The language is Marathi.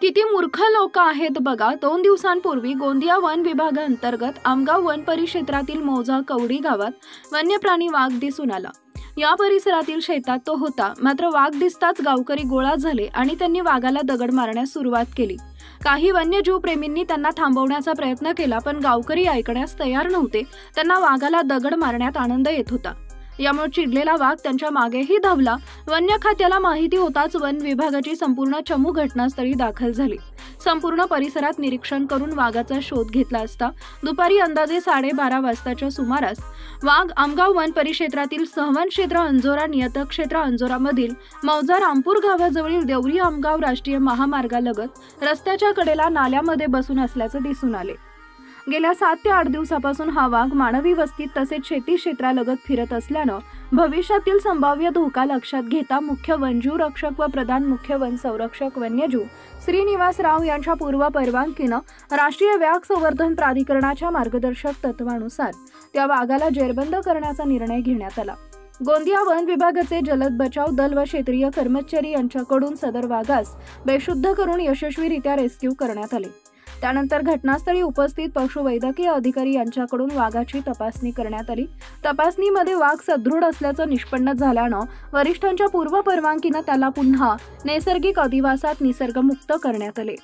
किती मूर्ख लोक आहेत बघा। 2 दिवसांपूर्वी गोंदिया वन विभागाअंतर्गत आमगाव वन परिक्षेत्रातील मौजा कवडी गावात वन्यप्राणी वाघ दिसून आला। या परिसरातील शेतात तो होता, मात्र वाघ दिसताच गावकरी गोळा झाले आणि त्यांनी वाघाला दगड मारण्यास सुरुवात केली। काही वन्यजीव प्रेमींनी त्यांना थांबवण्याचा प्रयत्न केला, पण गावकरी ऐकण्यास तयार नव्हते। त्यांना वाघाला दगड मारण्यात आनंद येत होता। यामुळे चिडलेला वाघ त्यांच्या मागेही धावला। वन्य खात्याला माहिती होताच वन विभागाची संपूर्ण चमू घटनास्थळी दाखल झाली। संपूर्ण परिसरात निरीक्षण करून वाघाचा शोध घेतला असता दुपारी अंदाजे 12:30 वाजताच्या सुमारास वाघ आमगाव वन परिक्षेत्रातील सहवन क्षेत्र अंजोरा नियतक क्षेत्र अंजोरामधील मौजा रामपूर गावाजवळील देवरी आमगाव राष्ट्रीय महामार्गालगत रस्त्याच्या कडेला नाल्यामध्ये बसून असल्याचे दिसून आले। गेल्या 7 ते 8 दिवसापासून हा वाघ मानवी वस्तीत तसेच शेती क्षेत्रालगत फिरत असल्यानं भविष्यातील संभाव्य धोका लक्षात घेता मुख्य वनजीव रक्षक व प्रधान मुख्य वन संरक्षक वन्यजीव श्रीनिवास राव यांच्या पूर्व परवानगीनं राष्ट्रीय व्याघ्र संवर्धन प्राधिकरणाच्या मार्गदर्शक तत्वानुसार त्या वाघाला जेरबंद करण्याचा निर्णय घेण्यात आला। गोंदिया वन विभागाचे जलद बचाव दल व क्षेत्रीय कर्मचारी यांच्याकडून सदर वाघास बेशुद्ध करून यशस्वीरित्या रेस्क्यू करण्यात आले। त्यानंतर घटनास्थळी उपस्थित पशुवैद्यकीय अधिकारी यांच्याकडून वाघाची तपासणी करण्यात आली। तपासणीमध्ये वाघ सदृढ असल्याचं निष्पन्न झाल्यानं वरिष्ठांच्या पूर्व परवानगीनं त्याला पुन्हा नैसर्गिक अधिवासात निसर्गमुक्त करण्यात आले।